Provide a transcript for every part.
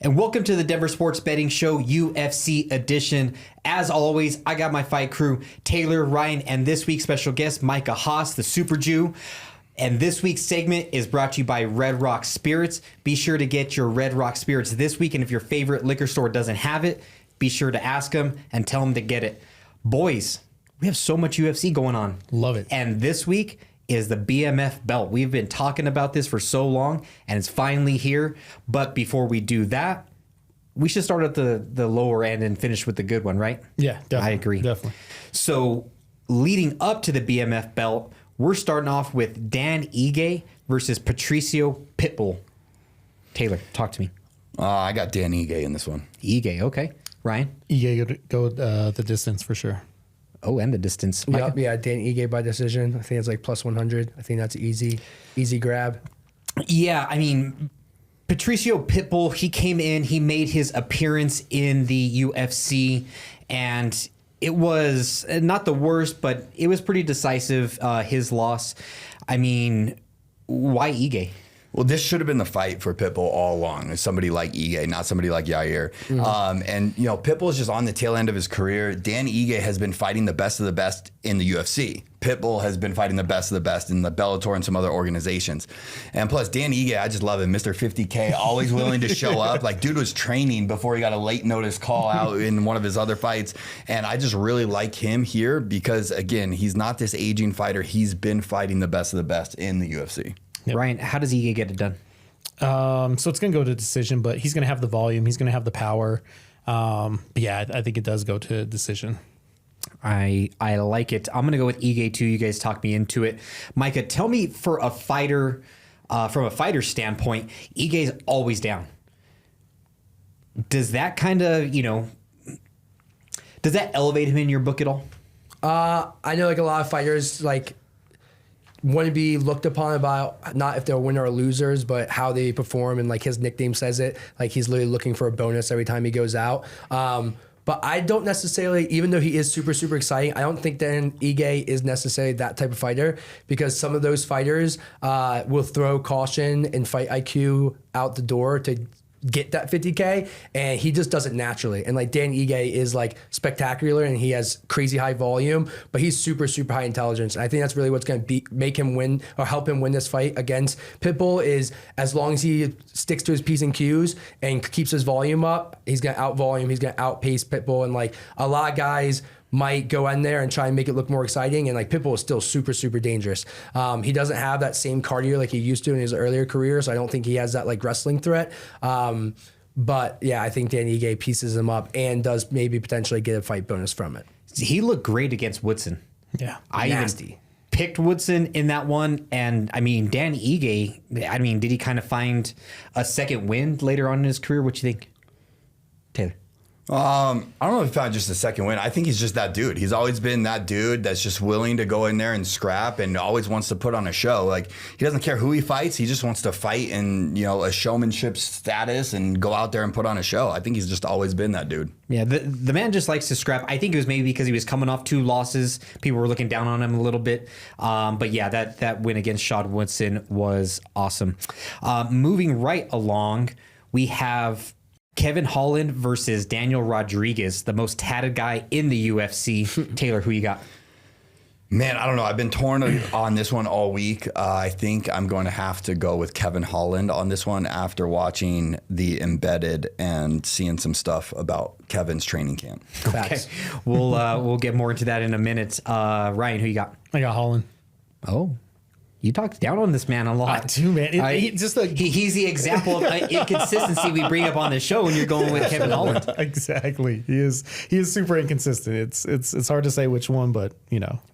And welcome to the Denver Sports Betting Show, UFC edition. As always, I got my fight crew, Taylor, Ryan, and this week's special guest, Micah Haas, the Super Jew. And this week's segment is brought to you by Red Rock Spirits. Be sure to get your Red Rock Spirits this week. And if your favorite liquor store doesn't have it, be sure to ask them and tell them to get it. Boys, we have so much UFC going on. Love it. And this week is the BMF belt. We've been talking about this for so long, and it's finally here. But before we do that, we should start at the lower end and finish with the good one, right? Yeah, definitely. I agree. Definitely. So leading up to the BMF belt, we're starting off with Dan Ige versus Patricio Pitbull. Taylor, talk to me. I got Dan Ige in this one. Ige, okay. Ryan? Ige go the distance for sure. Oh, and the distance. Micah? Yeah, Dan Ige by decision. I think it's like plus 100. I think that's easy grab. Yeah, I mean, Patricio Pitbull, he came in, he made his appearance in the UFC, and it was not the worst, but it was pretty decisive, his loss. I mean, why Ige? Well, this should have been the fight for Pitbull all along. It's somebody like Ige, not somebody like Yair. And, you know, Pitbull is just on the tail end of his career. Dan Ige has been fighting the best of the best in the UFC. Pitbull has been fighting the best of the best in the Bellator and some other organizations. And plus, Dan Ige, I just love him. Mr. 50K, always willing to show up. Like, dude was training before he got a late notice call out in one of his other fights. And I just really like him here because, again, he's not this aging fighter. He's been fighting the best of the best in the UFC. Yep. Ryan, how does Ige get it done? So it's going to go to decision, but he's going to have the volume. He's going to have the power. But yeah, I think it does go to decision. I like it. I'm going to go with Ige too. You guys talked me into it. Micah, tell me for a fighter, from a fighter standpoint, Ige's always down. Does that kind of, does that elevate him in your book at all? I know like a lot of fighters like want to be looked upon about not if they're winner or losers, but how they perform. And like his nickname says it, like he's literally looking for a bonus every time he goes out. But I don't necessarily, even though he is super, super exciting, I don't think that Ige is necessarily that type of fighter because some of those fighters will throw caution and fight IQ out the door to get that 50K, and he just does it naturally. And like Dan Ige is like spectacular and he has crazy high volume, but he's super, super high intelligence. And I think that's really what's going to make him win or help him win this fight against Pitbull is as long as he sticks to his P's and Q's and keeps his volume up, he's going to out volume, he's going to outpace Pitbull. And like a lot of guys might go in there and try and make it look more exciting. And like Pitbull is still super, super dangerous. He doesn't have that same cardio like he used to in his earlier career. So I don't think he has that like wrestling threat. But yeah, I think Dan Ige pieces him up and does maybe potentially get a fight bonus from it. He looked great against Woodson. Yeah. Nasty. Even picked Woodson in that one. And I mean, Dan Ige, I mean, did he kind of find a second wind later on in his career? What you think, Taylor? I don't know if he found just a second win. I think he's just that dude. He's always been that dude that's just willing to go in there and scrap and always wants to put on a show. Like, he doesn't care who he fights. He just wants to fight in, a showmanship status and go out there and put on a show. I think he's just always been that dude. Yeah, the man just likes to scrap. I think it was maybe because he was coming off 2 losses. People were looking down on him a little bit. But yeah, that win against Sean Woodson was awesome. Moving right along, we have Kevin Holland versus Daniel Rodriguez, the most tatted guy in the UFC. Taylor, who you got? Man, I don't know. I've been torn on this one all week. I think I'm going to have to go with Kevin Holland on this one after watching The Embedded and seeing some stuff about Kevin's training camp. Okay, we'll get more into that in a minute. Ryan, who you got? I got Holland. Oh. You talked down on this man a lot. I do, man. He's the example of inconsistency we bring up on the show when you're going with Kevin Holland. Exactly. He is super inconsistent. It's hard to say which one, but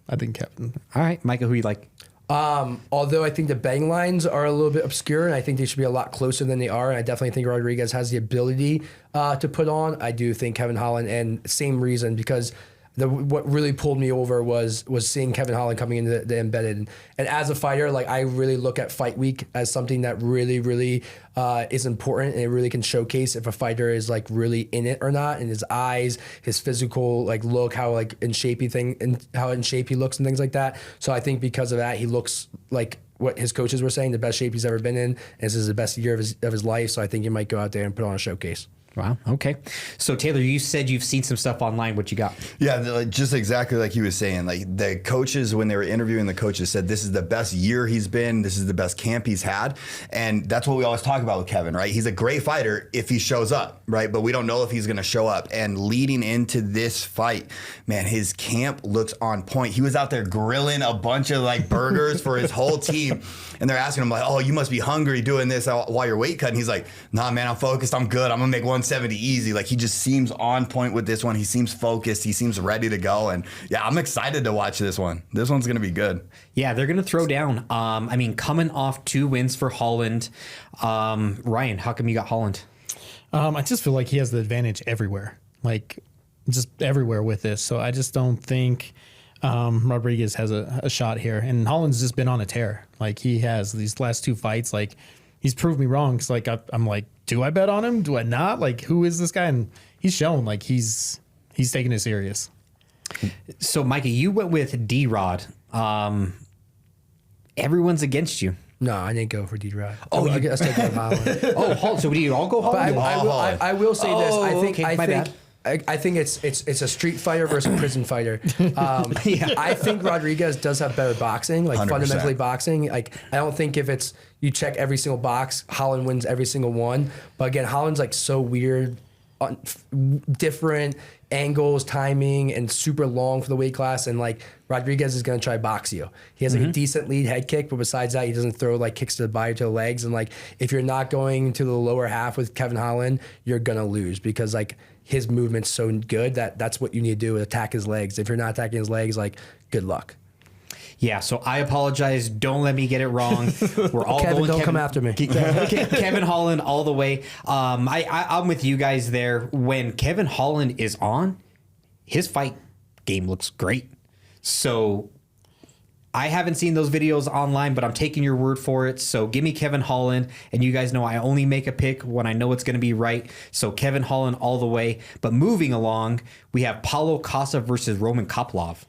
I think Kevin. All right, Micah, who you like? Although I think the betting lines are a little bit obscure, and I think they should be a lot closer than they are. And I definitely think Rodriguez has the ability to put on. I do think Kevin Holland, and same reason because what really pulled me over was seeing Kevin Holland coming into the Embedded. And as a fighter, like I really look at fight week as something that really, really is important, and it really can showcase if a fighter is like really in it or not, and his eyes, his physical like look, how like in shape he looks and things like that. So I think because of that, he looks like what his coaches were saying, the best shape he's ever been in. And this is the best year of his life. So I think he might go out there and put on a showcase. Wow. Okay. So Taylor, you said you've seen some stuff online. What you got? Yeah, just exactly like he was saying. Like the coaches, when they were interviewing the coaches, said this is the best year he's been. This is the best camp he's had, and that's what we always talk about with Kevin, right? He's a great fighter if he shows up, right? But we don't know if he's going to show up. And leading into this fight, man, his camp looks on point. He was out there grilling a bunch of like burgers for his whole team, and they're asking him like, "Oh, you must be hungry doing this while you're weight cutting." He's like, "Nah, man, I'm focused. I'm good. I'm gonna make 170 easy." Like he just seems on point with this one. He seems focused. He seems ready to go. And yeah, I'm excited to watch this one. This one's going to be good. Yeah, they're going to throw down. I mean, coming off 2 wins for Holland. Ryan, how come you got Holland? I just feel like he has the advantage everywhere, like just everywhere with this. So I just don't think Rodriguez has a shot here. And Holland's just been on a tear. Like he has these last 2 fights. Like he's proved me wrong. Cause like I'm like, do I bet on him? Do I not? Like who is this guy? And he's shown like he's taking it serious. So Micah, you went with D-Rod. Everyone's against you. No, I didn't go for D-Rod. Oh, I guess I go Holland. Oh, Holland. So do you all go Holland? But I will say this. My bad. I think it's a street fighter versus a prison fighter. I think Rodriguez does have better boxing, like 100%. fundamentally boxing. Like I don't think if it's you check every single box, Holland wins every single one. But again, Holland's like so weird, different angles, timing, and super long for the weight class. And like Rodriguez is going to try box you. He has like a decent lead head kick, but besides that, he doesn't throw like kicks to the body, to the legs. And like if you're not going to the lower half with Kevin Holland, you're going to lose because like his movement's so good that's what you need to do, attack his legs. If you're not attacking his legs, like good luck. Yeah, so I apologize. Don't let me get it wrong. We're all Kevin, going don't come after me. Kevin Holland all the way. I'm with you guys there. When Kevin Holland is on, his fight game looks great. So I haven't seen those videos online, but I'm taking your word for it. So give me Kevin Holland. And you guys know I only make a pick when I know it's going to be right. So Kevin Holland all the way. But moving along, we have Paulo Costa versus Roman Kopylov.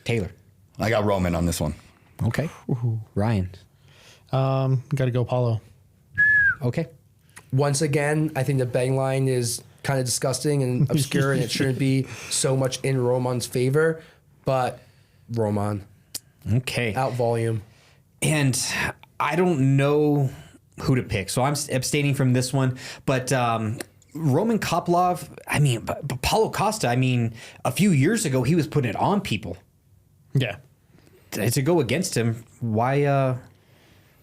Taylor. I got Roman on this one. Okay. Ryan. Got to go Paulo. Okay. Once again, I think the betting line is kind of disgusting and obscure, and it shouldn't be so much in Roman's favor. But Roman. Okay. Out volume. And I don't know who to pick, so I'm abstaining from this one. But Roman Kopylov, I mean, but Paulo Costa, I mean, a few years ago, he was putting it on people. Yeah. To go against him, why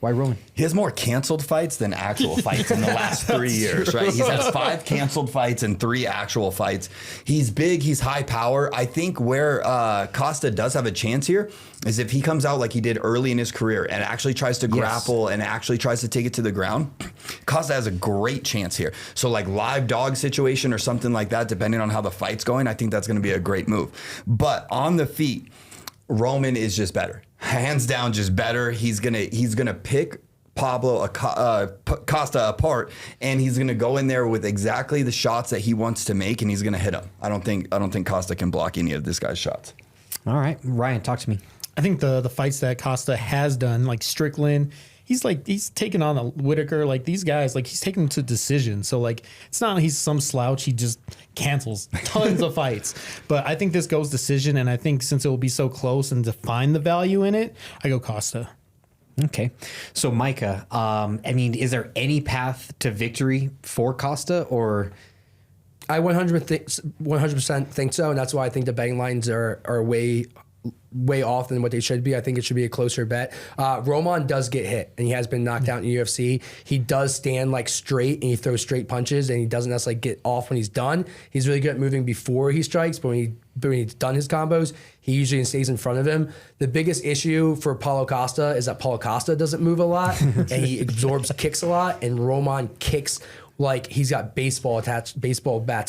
Roman? He has more canceled fights than actual fights in the last 3 years, right? He's had 5 canceled fights and 3 actual fights. He's big, he's high power. I think where Costa does have a chance here is if he comes out like he did early in his career and actually tries to grapple and actually tries to take it to the ground. Costa has a great chance here. So like live dog situation or something like that, depending on how the fight's going, I think that's going to be a great move. But on the feet, Roman is just better, hands down, just better. He's gonna pick Costa apart, and he's gonna go in there with exactly the shots that he wants to make, and he's gonna hit him. I don't think Costa can block any of this guy's shots. All right, Ryan, talk to me. I think the fights that Costa has done, like Strickland, he's taken on a Whitaker, like these guys, like he's taken them to decision. So like it's not like he's some slouch. He just cancels tons of fights. But I think this goes decision, and I think since it will be so close and to find the value in it, I go Costa. Okay, so Micah, I mean, is there any path to victory for Costa, or? I 100% think so, and that's why I think the betting lines are way off than what they should be. I think it should be a closer bet. Roman does get hit, and he has been knocked out in the UFC. He does stand like straight, and he throws straight punches, and he doesn't necessarily get off when he's done. He's really good at moving before he strikes, but when he's done his combos, he usually stays in front of him. The biggest issue for Paulo Costa is that Paulo Costa doesn't move a lot, and he absorbs kicks a lot, and Roman kicks like he's got baseball bats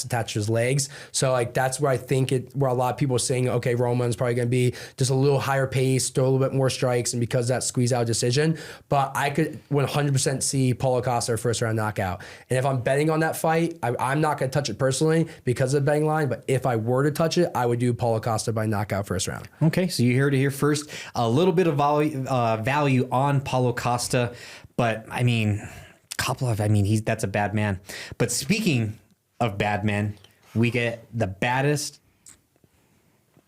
attached to his legs. So like that's where I think where a lot of people are saying, okay, Roman's probably going to be just a little higher pace, throw a little bit more strikes, and because that squeeze out decision. But I could 100% see Paulo Costa first round knockout. And if I'm betting on that fight, I'm not going to touch it personally because of the betting line. But if I were to touch it, I would do Paulo Costa by knockout first round. Okay, so you heard it here first. A little bit of value on Paulo Costa, but I mean, that's a bad man. But speaking of bad men, we get the baddest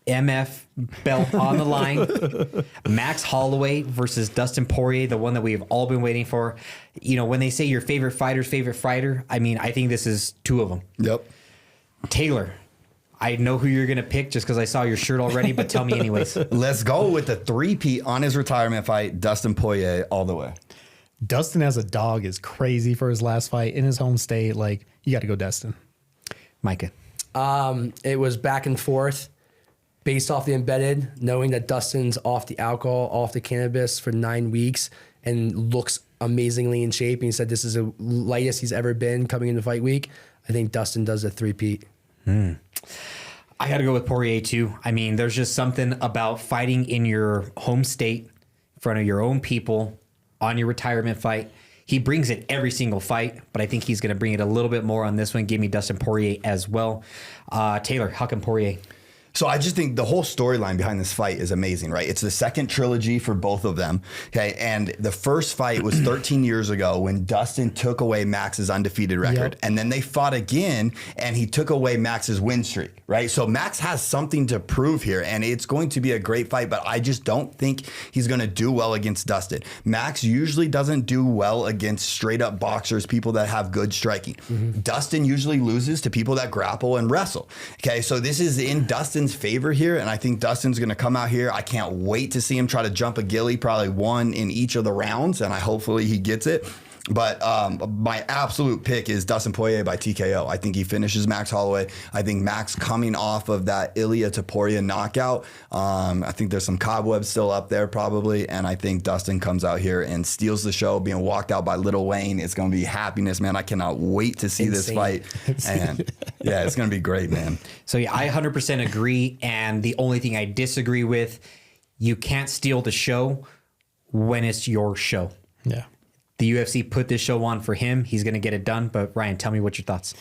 MF belt on the line. Max Holloway versus Dustin Poirier, the one that we have all been waiting for. You know, when they say your favorite fighter's favorite fighter, I mean, I think this is two of them. Yep. Taylor, I know who you're going to pick just because I saw your shirt already, but tell me anyways. Let's go with the three-peat on his retirement fight, Dustin Poirier, all the way. Dustin as a dog is crazy for his last fight in his home state. Like, you got to go Dustin. Micah. It was back and forth based off the embedded, knowing that Dustin's off the alcohol, off the cannabis for 9 weeks and looks amazingly in shape. And he said this is the lightest he's ever been coming into fight week. I think Dustin does a three-peat. I got to go with Poirier too. I mean, there's just something about fighting in your home state in front of your own people on your retirement fight. He brings it every single fight, but I think he's going to bring it a little bit more on this one. Give me Dustin Poirier as well. Taylor, how come Poirier? So I just think the whole storyline behind this fight is amazing, right? It's the second trilogy for both of them. Okay. And the first fight was 13 years ago when Dustin took away Max's undefeated record. Yep. And then they fought again and he took away Max's win streak, right? So Max has something to prove here and it's going to be a great fight, but I just don't think he's going to do well against Dustin. Max usually doesn't do well against straight up boxers, people that have good striking. Dustin usually loses to people that grapple and wrestle. Okay. So this is in Dustin's favor here, and I think Dustin's going to come out here. I can't wait to see him try to jump a ghillie, probably one in each of the rounds, and hopefully he gets it. But my absolute pick is Dustin Poirier by TKO. I think he finishes Max Holloway. I think Max coming off of that Ilia to Poirier knockout, I think there's some cobwebs still up there probably, and I think Dustin comes out here and steals the show, being walked out by Lil Wayne. It's going to be happiness, man. I cannot wait to see this fight. And yeah, it's going to be great, man. So yeah, I 100% agree. And the only thing I disagree with, you can't steal the show when it's your show. Yeah. The UFC put this show on for him. He's going to get it done. But Ryan, tell me what your thoughts.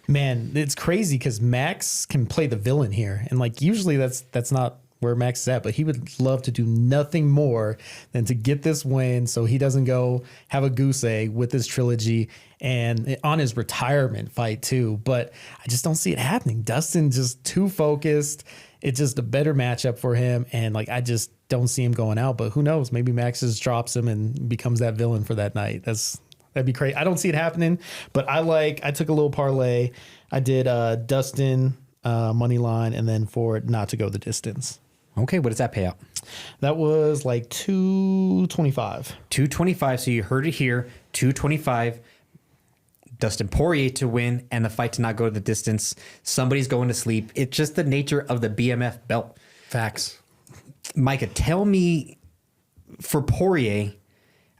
Man, it's crazy because Max can play the villain here. And like usually that's not where Max is at, but he would love to do nothing more than to get this win so he doesn't go have a goose egg with this trilogy and on his retirement fight too. But I just don't see it happening. Dustin just too focused. It's just a better matchup for him. And like, I just don't see him going out, but who knows? Maybe Max just drops him and becomes that villain for that night. That'd be crazy. I don't see it happening, but I took a little parlay. I did Dustin money line and then for it not to go the distance. Okay, what does that pay out? That was like 225. 225. So you heard it here. 225. Dustin Poirier to win and the fight to not go to the distance. Somebody's going to sleep. It's just the nature of the BMF belt. Facts. Micah, tell me, for Poirier,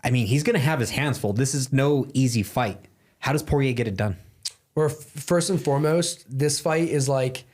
I mean, he's going to have his hands full. This is no easy fight. How does Poirier get it done? Well, first and foremost, this fight is like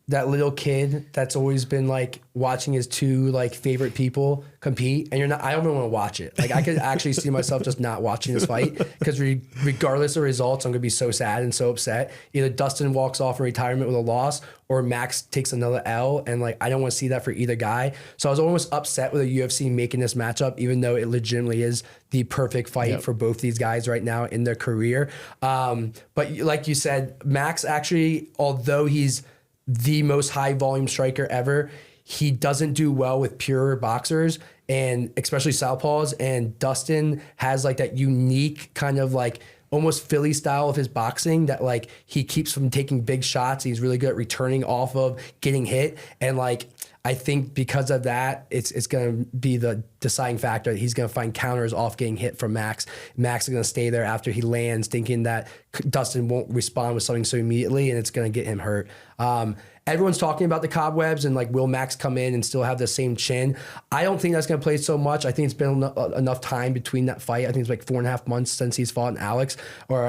that little kid that's always been like watching his two like favorite people compete, and I don't even want to watch it. Like I could actually see myself just not watching this fight because regardless of results, I'm gonna be so sad and so upset. Either Dustin walks off in retirement with a loss, or Max takes another L, and like I don't want to see that for either guy. So I was almost upset with the UFC making this matchup, even though it legitimately is the perfect fight for both these guys right now in their career. But like you said, Max actually, although he's the most high volume striker ever, he doesn't do well with pure boxers and especially southpaws. And Dustin has like that unique kind of like almost Philly style of his boxing that like he keeps from taking big shots. He's really good at returning off of getting hit. And like, I think because of that, it's going to be the deciding factor. He's going to find counters off getting hit from Max. Max is going to stay there after he lands, thinking that Dustin won't respond with something so immediately, and it's going to get him hurt. And everyone's talking about the cobwebs and like will Max come in and still have the same chin. I don't think that's going to play so much. I think it's been enough time between that fight. I think it's like 4.5 months since he's fought Alex or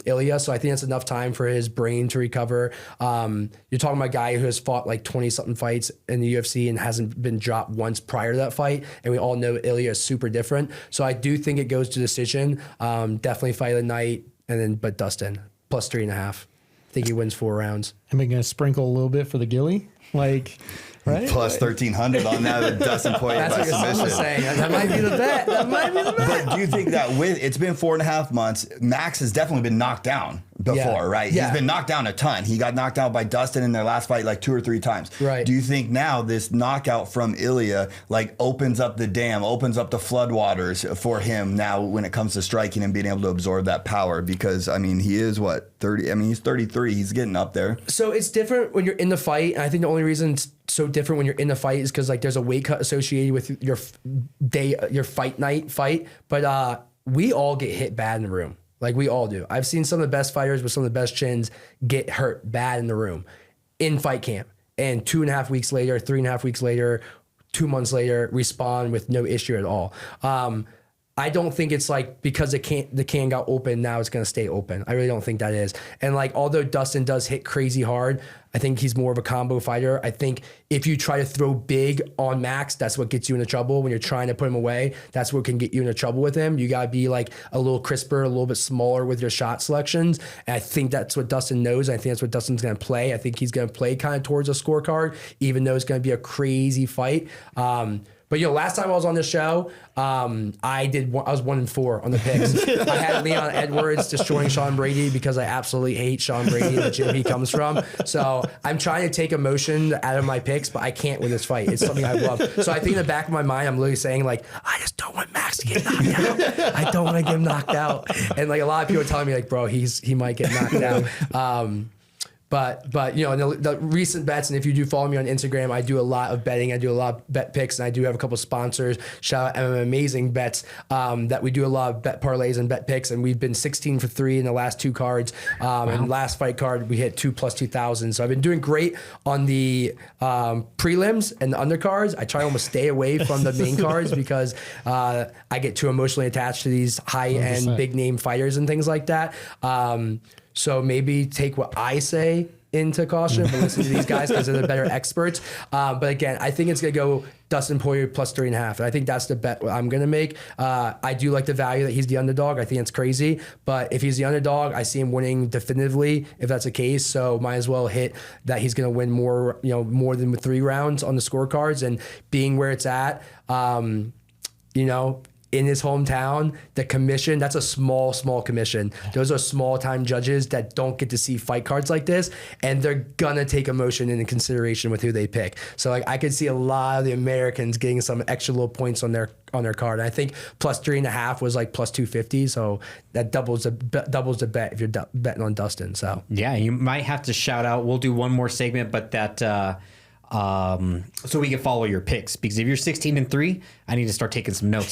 Ilya. So I think that's enough time for his brain to recover. You're talking about a guy who has fought like 20 something fights in the UFC and hasn't been dropped once prior to that fight. And we all know Ilya is super different. So I do think it goes to decision. Definitely fight of the night. But Dustin, plus 3.5. I think he wins 4 rounds. Am I going to sprinkle a little bit for the Gilly? Like, right? Plus 1,300 on that with Dustin Poirier That's by what your son was submission. saying. That might be the bet. That might be the bet. But do you think that it's been 4.5 months, Max has definitely been knocked down before, Yeah. right? Yeah. He's been knocked down a ton. He got knocked out by Dustin in their last fight like 2 or 3 times. Right. Do you think now this knockout from Ilya like opens up the dam, opens up the floodwaters for him now when it comes to striking and being able to absorb that power? Because, I mean, he is, 30? I mean, he's 33. He's getting up there. So it's different when you're in the fight. And I think the only reason it's so different when you're in the fight is because like there's a weight cut associated with your fight night fight. But we all get hit bad in the room. Like we all do. I've seen some of the best fighters with some of the best chins get hurt bad in the room in fight camp. And 2.5 weeks later, 3.5 weeks later, 2 months later, respond with no issue at all. I don't think it's like because the can got open, now it's going to stay open. I really don't think that is. And like, although Dustin does hit crazy hard, I think he's more of a combo fighter. I think if you try to throw big on Max, that's what gets you into trouble. When you're trying to put him away, that's what can get you into trouble with him. You got to be like a little crisper, a little bit smaller with your shot selections. And I think that's what Dustin knows. I think that's what Dustin's going to play. I think he's going to play kind of towards a scorecard, even though it's going to be a crazy fight. But last time I was on this show, I was 1-4 on the picks. I had Leon Edwards destroying Sean Brady because I absolutely hate Sean Brady and the gym he comes from. So I'm trying to take emotion out of my picks, but I can't with this fight. It's something I love. So I think in the back of my mind, I'm literally sayaying like, I just don't want Max to get knocked out. I don't want to get him knocked out. And like a lot of people are telling me like, bro, he might get knocked out. But the recent bets, and if you do follow me on Instagram, I do a lot of betting. I do a lot of bet picks, and I do have a couple sponsors. Shout out Amazing Bets that we do a lot of bet parlays and bet picks, and we've been 16 for 3 in the last 2 cards. And last fight card, we hit 2 plus 2,000. So I've been doing great on the prelims and the undercards. I try to almost stay away from the main cards because I get too emotionally attached to these high-end, 100%. big-name fighters and things like that. So maybe take what I say into caution, but listen to these guys because they're the better experts. But again, I think it's going to go Dustin Poirier plus 3.5. And I think that's the bet I'm going to make. I do like the value that he's the underdog. I think it's crazy. But if he's the underdog, I see him winning definitively if that's the case. So might as well hit that he's going to win more than 3 rounds on the scorecards. And being where it's at, in his hometown, the commission, that's a small commission. Those are small time judges that don't get to see fight cards like this, and they're gonna take emotion into consideration with who they pick. So like I could see a lot of the Americans getting some extra little points on their card. And I think plus 3.5 was like plus 250, so that doubles the bet if you're betting on Dustin. So Yeah, you might have to shout out. We'll do one more segment, but that so we can follow your picks, because if you're 16-3, I need to start taking some notes.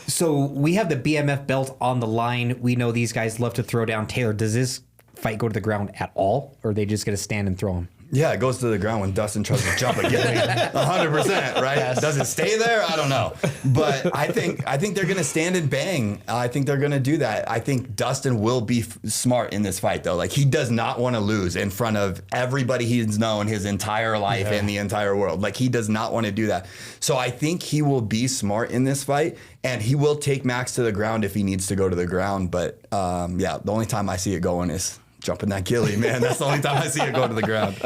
So we have the BMF belt on the line. We know these guys love to throw down. Taylor, does this fight go to the ground at all, or are they just going to stand and throw him? Yeah, it goes to the ground when Dustin tries to jump again. 100%, right? Yes. Does it stay there? I don't know. But I think they're going to stand and bang. I think they're going to do that. I think Dustin will be smart in this fight, though. Like, he does not want to lose in front of everybody he's known his entire life and the entire world. Like, he does not want to do that. So I think he will be smart in this fight, and he will take Max to the ground if he needs to go to the ground. But, the only time I see it going is jumping that Gilly, man. That's the only time I see it go to the ground.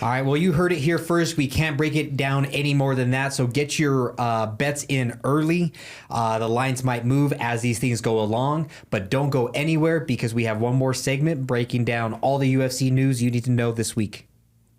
All right, well, you heard it here first. We can't break it down any more than that, so get your bets in early. The lines might move as these things go along, but don't go anywhere, because we have one more segment breaking down all the UFC news you need to know this week.